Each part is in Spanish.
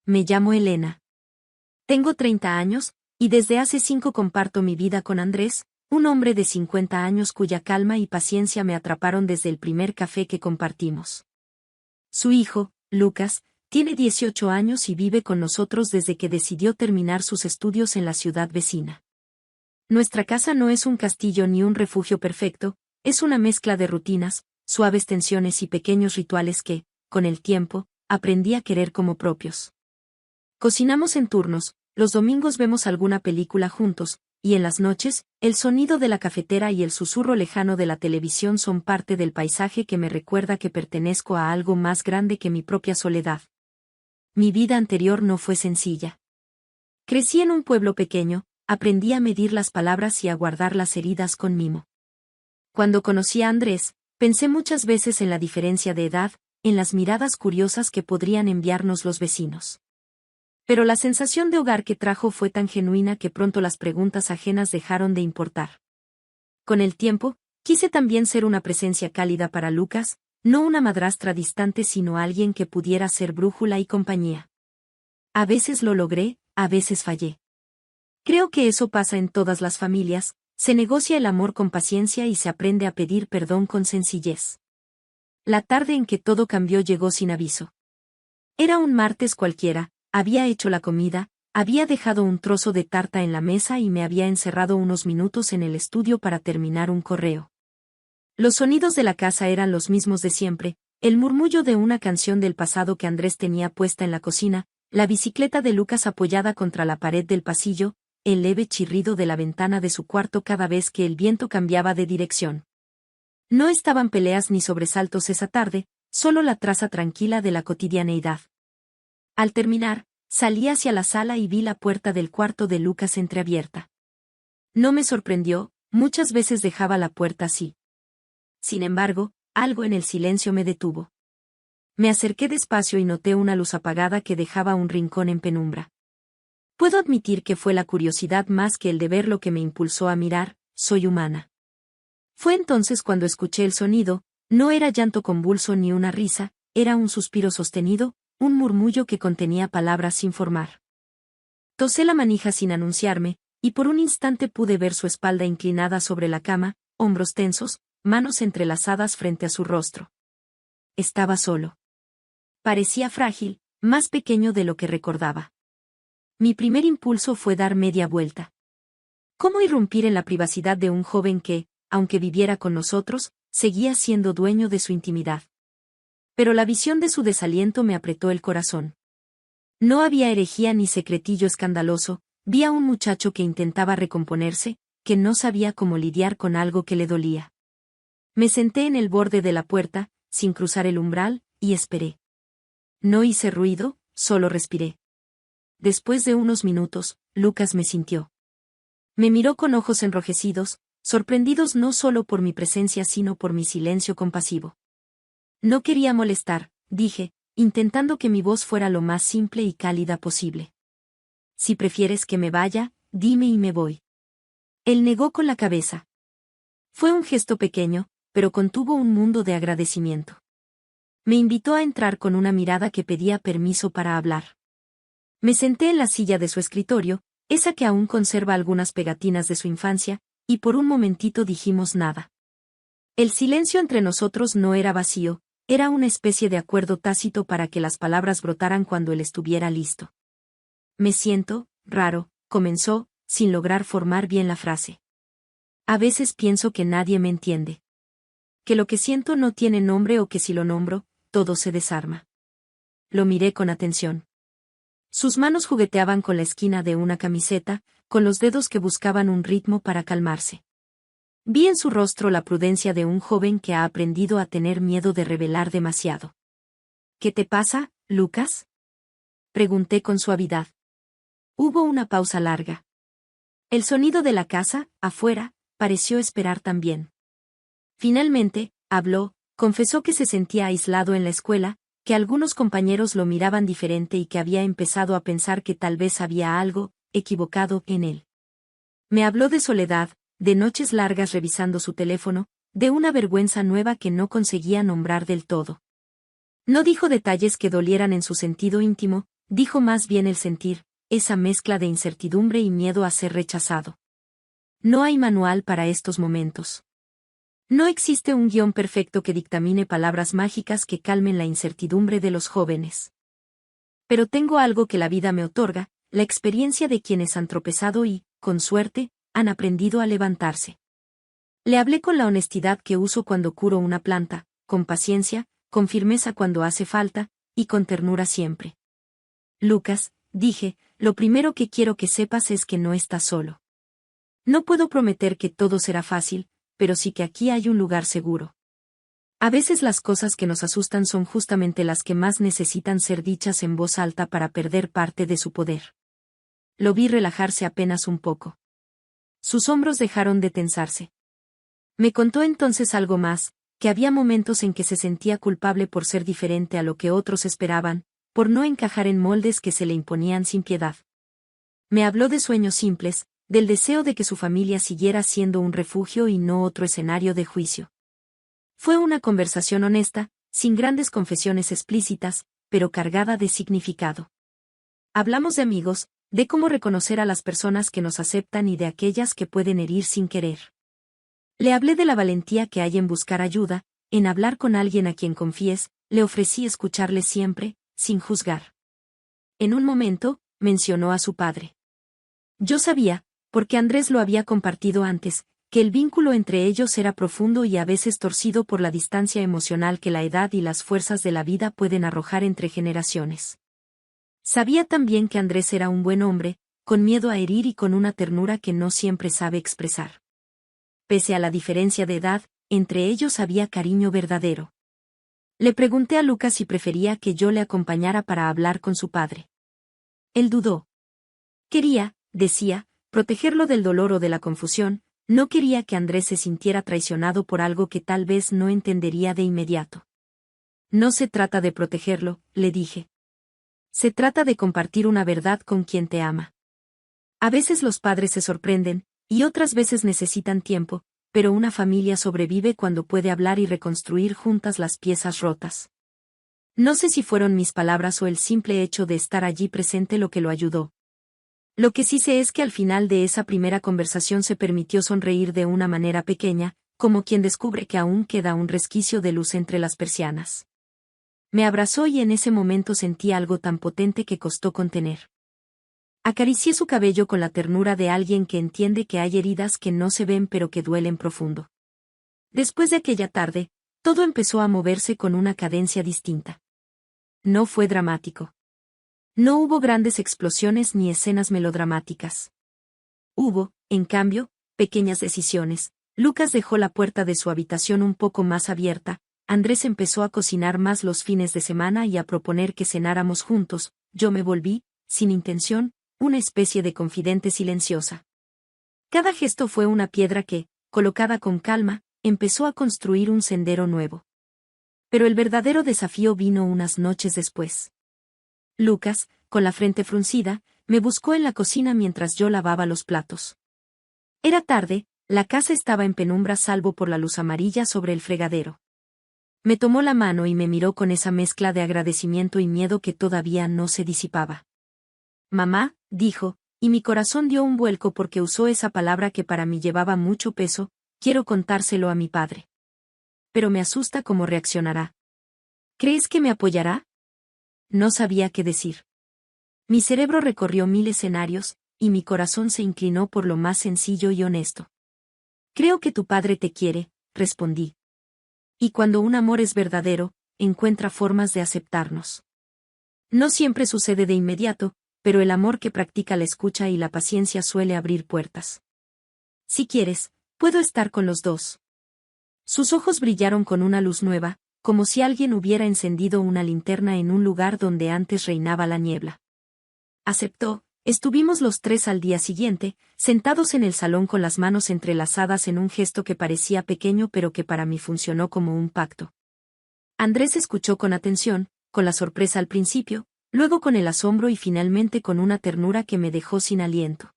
me llamo Elena. Tengo 30 años, y desde hace 5 comparto mi vida con Andrés, un hombre de 50 años cuya calma y paciencia me atraparon desde el primer café que compartimos. Su hijo, Lucas, tiene 18 años y vive con nosotros desde que decidió terminar sus estudios en la ciudad vecina. Nuestra casa no es un castillo ni un refugio perfecto, es una mezcla de rutinas, suaves tensiones y pequeños rituales que, con el tiempo, aprendí a querer como propios. Cocinamos en turnos, los domingos vemos alguna película juntos, y en las noches, el sonido de la cafetera y el susurro lejano de la televisión son parte del paisaje que me recuerda que pertenezco a algo más grande que mi propia soledad. Mi vida anterior no fue sencilla. Crecí en un pueblo pequeño, aprendí a medir las palabras y a guardar las heridas con mimo. Cuando conocí a Andrés, pensé muchas veces en la diferencia de edad, en las miradas curiosas que podrían enviarnos los vecinos. Pero la sensación de hogar que trajo fue tan genuina que pronto las preguntas ajenas dejaron de importar. Con el tiempo, quise también ser una presencia cálida para Lucas, no una madrastra distante sino alguien que pudiera ser brújula y compañía. A veces lo logré, a veces fallé. Creo que eso pasa en todas las familias, se negocia el amor con paciencia y se aprende a pedir perdón con sencillez. La tarde en que todo cambió llegó sin aviso. Era un martes cualquiera. Había hecho la comida, había dejado un trozo de tarta en la mesa y me había encerrado unos minutos en el estudio para terminar un correo. Los sonidos de la casa eran los mismos de siempre, el murmullo de una canción del pasado que Andrés tenía puesta en la cocina, la bicicleta de Lucas apoyada contra la pared del pasillo, el leve chirrido de la ventana de su cuarto cada vez que el viento cambiaba de dirección. No estaban peleas ni sobresaltos esa tarde, solo la traza tranquila de la cotidianeidad. Al terminar, salí hacia la sala y vi la puerta del cuarto de Lucas entreabierta. No me sorprendió, muchas veces dejaba la puerta así. Sin embargo, algo en el silencio me detuvo. Me acerqué despacio y noté una luz apagada que dejaba un rincón en penumbra. Puedo admitir que fue la curiosidad más que el deber lo que me impulsó a mirar, soy humana. Fue entonces cuando escuché el sonido, no era llanto convulso ni una risa, era un suspiro sostenido, un murmullo que contenía palabras sin formar. Tosé la manija sin anunciarme, y por un instante pude ver su espalda inclinada sobre la cama, hombros tensos, manos entrelazadas frente a su rostro. Estaba solo. Parecía frágil, más pequeño de lo que recordaba. Mi primer impulso fue dar media vuelta. ¿Cómo irrumpir en la privacidad de un joven que, aunque viviera con nosotros, seguía siendo dueño de su intimidad? Pero la visión de su desaliento me apretó el corazón. No había herejía ni secretillo escandaloso, vi a un muchacho que intentaba recomponerse, que no sabía cómo lidiar con algo que le dolía. Me senté en el borde de la puerta, sin cruzar el umbral, y esperé. No hice ruido, solo respiré. Después de unos minutos, Lucas me sintió. Me miró con ojos enrojecidos, sorprendidos no solo por mi presencia sino por mi silencio compasivo. No quería molestar, dije, intentando que mi voz fuera lo más simple y cálida posible. Si prefieres que me vaya, dime y me voy. Él negó con la cabeza. Fue un gesto pequeño, pero contuvo un mundo de agradecimiento. Me invitó a entrar con una mirada que pedía permiso para hablar. Me senté en la silla de su escritorio, esa que aún conserva algunas pegatinas de su infancia, y por un momentito dijimos nada. El silencio entre nosotros no era vacío, era una especie de acuerdo tácito para que las palabras brotaran cuando él estuviera listo. Me siento, raro, comenzó, sin lograr formar bien la frase. A veces pienso que nadie me entiende. Que lo que siento no tiene nombre o que si lo nombro, todo se desarma. Lo miré con atención. Sus manos jugueteaban con la esquina de una camiseta, con los dedos que buscaban un ritmo para calmarse. Vi en su rostro la prudencia de un joven que ha aprendido a tener miedo de revelar demasiado. ¿Qué te pasa, Lucas? Pregunté con suavidad. Hubo una pausa larga. El sonido de la casa, afuera, pareció esperar también. Finalmente, habló, confesó que se sentía aislado en la escuela, que algunos compañeros lo miraban diferente y que había empezado a pensar que tal vez había algo equivocado en él. Me habló de soledad, de noches largas revisando su teléfono, de una vergüenza nueva que no conseguía nombrar del todo. No dijo detalles que dolieran en su sentido íntimo, dijo más bien el sentir, esa mezcla de incertidumbre y miedo a ser rechazado. No hay manual para estos momentos. No existe un guión perfecto que dictamine palabras mágicas que calmen la incertidumbre de los jóvenes. Pero tengo algo que la vida me otorga, la experiencia de quienes han tropezado y, con suerte, han aprendido a levantarse. Le hablé con la honestidad que uso cuando curo una planta, con paciencia, con firmeza cuando hace falta, y con ternura siempre. Lucas, dije, lo primero que quiero que sepas es que no estás solo. No puedo prometer que todo será fácil, pero sí que aquí hay un lugar seguro. A veces las cosas que nos asustan son justamente las que más necesitan ser dichas en voz alta para perder parte de su poder. Lo vi relajarse apenas un poco. Sus hombros dejaron de tensarse. Me contó entonces algo más, que había momentos en que se sentía culpable por ser diferente a lo que otros esperaban, por no encajar en moldes que se le imponían sin piedad. Me habló de sueños simples, del deseo de que su familia siguiera siendo un refugio y no otro escenario de juicio. Fue una conversación honesta, sin grandes confesiones explícitas, pero cargada de significado. Hablamos de amigos, de cómo reconocer a las personas que nos aceptan y de aquellas que pueden herir sin querer. Le hablé de la valentía que hay en buscar ayuda, en hablar con alguien a quien confíes, le ofrecí escucharle siempre, sin juzgar. En un momento, mencionó a su padre. Yo sabía, porque Andrés lo había compartido antes, que el vínculo entre ellos era profundo y a veces torcido por la distancia emocional que la edad y las fuerzas de la vida pueden arrojar entre generaciones. Sabía también que Andrés era un buen hombre, con miedo a herir y con una ternura que no siempre sabe expresar. Pese a la diferencia de edad, entre ellos había cariño verdadero. Le pregunté a Lucas si prefería que yo le acompañara para hablar con su padre. Él dudó. Quería, decía, protegerlo del dolor o de la confusión, no quería que Andrés se sintiera traicionado por algo que tal vez no entendería de inmediato. No se trata de protegerlo, le dije. Se trata de compartir una verdad con quien te ama. A veces los padres se sorprenden, y otras veces necesitan tiempo, pero una familia sobrevive cuando puede hablar y reconstruir juntas las piezas rotas. No sé si fueron mis palabras o el simple hecho de estar allí presente lo que lo ayudó. Lo que sí sé es que al final de esa primera conversación se permitió sonreír de una manera pequeña, como quien descubre que aún queda un resquicio de luz entre las persianas. Me abrazó y en ese momento sentí algo tan potente que costó contener. Acaricié su cabello con la ternura de alguien que entiende que hay heridas que no se ven pero que duelen profundo. Después de aquella tarde, todo empezó a moverse con una cadencia distinta. No fue dramático. No hubo grandes explosiones ni escenas melodramáticas. Hubo, en cambio, pequeñas decisiones. Lucas dejó la puerta de su habitación un poco más abierta, Andrés empezó a cocinar más los fines de semana y a proponer que cenáramos juntos, yo me volví, sin intención, una especie de confidente silenciosa. Cada gesto fue una piedra que, colocada con calma, empezó a construir un sendero nuevo. Pero el verdadero desafío vino unas noches después. Lucas, con la frente fruncida, me buscó en la cocina mientras yo lavaba los platos. Era tarde, la casa estaba en penumbra salvo por la luz amarilla sobre el fregadero. Me tomó la mano y me miró con esa mezcla de agradecimiento y miedo que todavía no se disipaba. Mamá, dijo, y mi corazón dio un vuelco porque usó esa palabra que para mí llevaba mucho peso, quiero contárselo a mi padre. Pero me asusta cómo reaccionará. ¿Crees que me apoyará? No sabía qué decir. Mi cerebro recorrió 1000 escenarios, y mi corazón se inclinó por lo más sencillo y honesto. Creo que tu padre te quiere, respondí. Y cuando un amor es verdadero, encuentra formas de aceptarnos. No siempre sucede de inmediato, pero el amor que practica la escucha y la paciencia suele abrir puertas. Si quieres, puedo estar con los dos. Sus ojos brillaron con una luz nueva, como si alguien hubiera encendido una linterna en un lugar donde antes reinaba la niebla. Aceptó, estuvimos los tres al día siguiente, sentados en el salón con las manos entrelazadas en un gesto que parecía pequeño pero que para mí funcionó como un pacto. Andrés escuchó con atención, con la sorpresa al principio, luego con el asombro y finalmente con una ternura que me dejó sin aliento.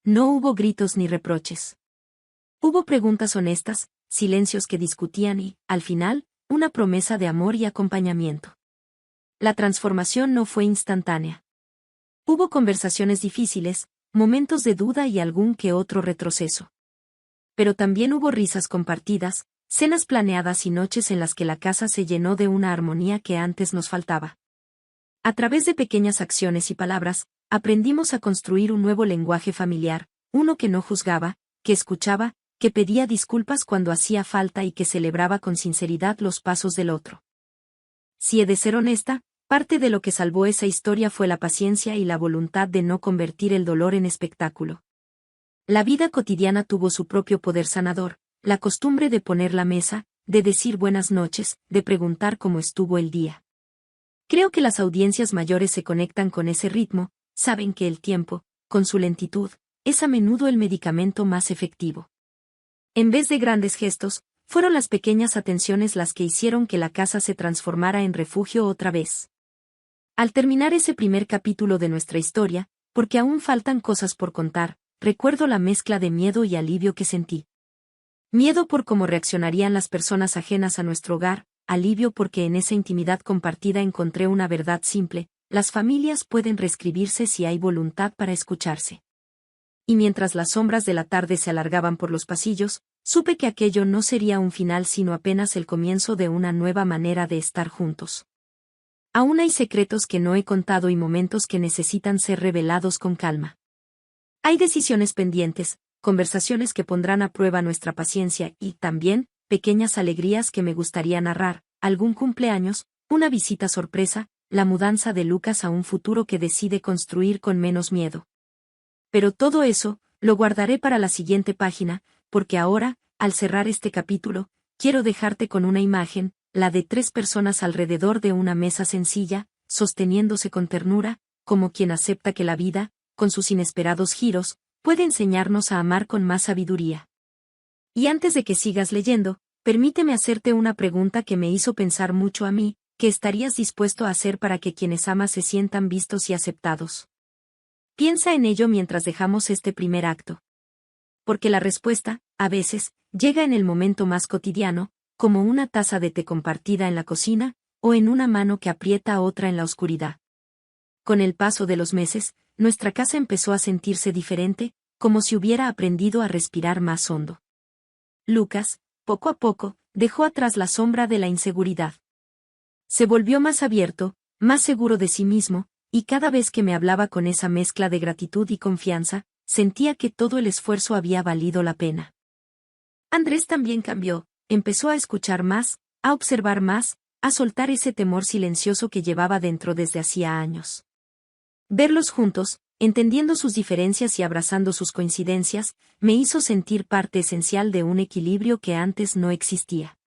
No hubo gritos ni reproches. Hubo preguntas honestas, silencios que discutían y, al final, una promesa de amor y acompañamiento. la transformación no fue instantánea. Hubo conversaciones difíciles, momentos de duda y algún que otro retroceso. Pero también hubo risas compartidas, cenas planeadas y noches en las que la casa se llenó de una armonía que antes nos faltaba. A través de pequeñas acciones y palabras, aprendimos a construir un nuevo lenguaje familiar, uno que no juzgaba, que escuchaba, que pedía disculpas cuando hacía falta y que celebraba con sinceridad los pasos del otro. Si he de ser honesta, parte de lo que salvó esa historia fue la paciencia y la voluntad de no convertir el dolor en espectáculo. La vida cotidiana tuvo su propio poder sanador, la costumbre de poner la mesa, de decir buenas noches, de preguntar cómo estuvo el día. Creo que las audiencias mayores se conectan con ese ritmo, saben que el tiempo, con su lentitud, es a menudo el medicamento más efectivo. En vez de grandes gestos, fueron las pequeñas atenciones las que hicieron que la casa se transformara en refugio otra vez. Al terminar ese primer capítulo de nuestra historia, porque aún faltan cosas por contar, recuerdo la mezcla de miedo y alivio que sentí. Miedo por cómo reaccionarían las personas ajenas a nuestro hogar, alivio porque en esa intimidad compartida encontré una verdad simple: las familias pueden reescribirse si hay voluntad para escucharse. Y mientras las sombras de la tarde se alargaban por los pasillos, supe que aquello no sería un final sino apenas el comienzo de una nueva manera de estar juntos. Aún hay secretos que no he contado y momentos que necesitan ser revelados con calma. Hay decisiones pendientes, conversaciones que pondrán a prueba nuestra paciencia y, también, pequeñas alegrías que me gustaría narrar, algún cumpleaños, una visita sorpresa, la mudanza de Lucas a un futuro que decide construir con menos miedo. Pero todo eso, lo guardaré para la siguiente página, porque ahora, al cerrar este capítulo, quiero dejarte con una imagen, la de 3 personas alrededor de una mesa sencilla, sosteniéndose con ternura, como quien acepta que la vida, con sus inesperados giros, puede enseñarnos a amar con más sabiduría. Y antes de que sigas leyendo, permíteme hacerte una pregunta que me hizo pensar mucho a mí: ¿qué estarías dispuesto a hacer para que quienes amas se sientan vistos y aceptados? Piensa en ello mientras dejamos este primer acto. Porque la respuesta, a veces, llega en el momento más cotidiano, como una taza de té compartida en la cocina, o en una mano que aprieta a otra en la oscuridad. Con el paso de los meses, nuestra casa empezó a sentirse diferente, como si hubiera aprendido a respirar más hondo. Lucas, poco a poco, dejó atrás la sombra de la inseguridad. Se volvió más abierto, más seguro de sí mismo, y cada vez que me hablaba con esa mezcla de gratitud y confianza, sentía que todo el esfuerzo había valido la pena. Andrés también cambió, empezó a escuchar más, a observar más, a soltar ese temor silencioso que llevaba dentro desde hacía años. Verlos juntos, entendiendo sus diferencias y abrazando sus coincidencias, me hizo sentir parte esencial de un equilibrio que antes no existía.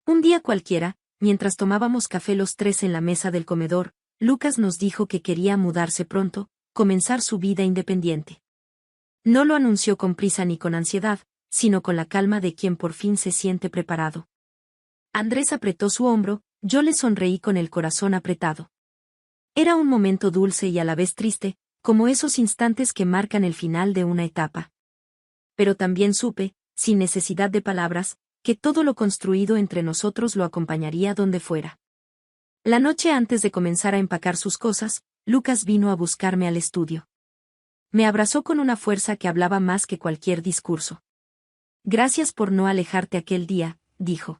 Un día cualquiera, mientras tomábamos café los 3 en la mesa del comedor, Lucas nos dijo que quería mudarse pronto, comenzar su vida independiente. No lo anunció con prisa ni con ansiedad, sino con la calma de quien por fin se siente preparado. Andrés apretó su hombro, yo le sonreí con el corazón apretado. Era un momento dulce y a la vez triste, como esos instantes que marcan el final de una etapa. Pero también supe, sin necesidad de palabras, que todo lo construido entre nosotros lo acompañaría donde fuera. La noche antes de comenzar a empacar sus cosas, Lucas vino a buscarme al estudio. Me abrazó con una fuerza que hablaba más que cualquier discurso. Gracias por no alejarte aquel día, dijo.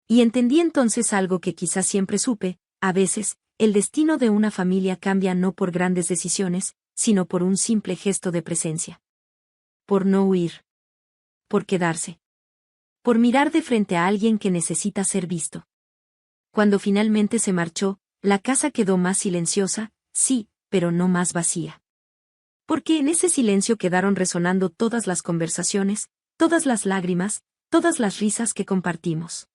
Y entendí entonces algo que quizás siempre supe: a veces, el destino de una familia cambia no por grandes decisiones, sino por un simple gesto de presencia. Por no huir. Por quedarse. Por mirar de frente a alguien que necesita ser visto. Cuando finalmente se marchó, la casa quedó más silenciosa, sí, pero no más vacía. Porque en ese silencio quedaron resonando todas las conversaciones, todas las lágrimas, todas las risas que compartimos.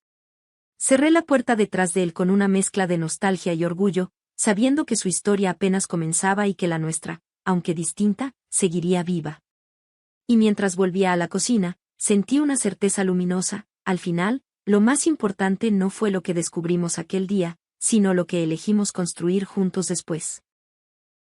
Cerré la puerta detrás de él con una mezcla de nostalgia y orgullo, sabiendo que su historia apenas comenzaba y que la nuestra, aunque distinta, seguiría viva. Y mientras volvía a la cocina, sentí una certeza luminosa: al final, lo más importante no fue lo que descubrimos aquel día, sino lo que elegimos construir juntos después.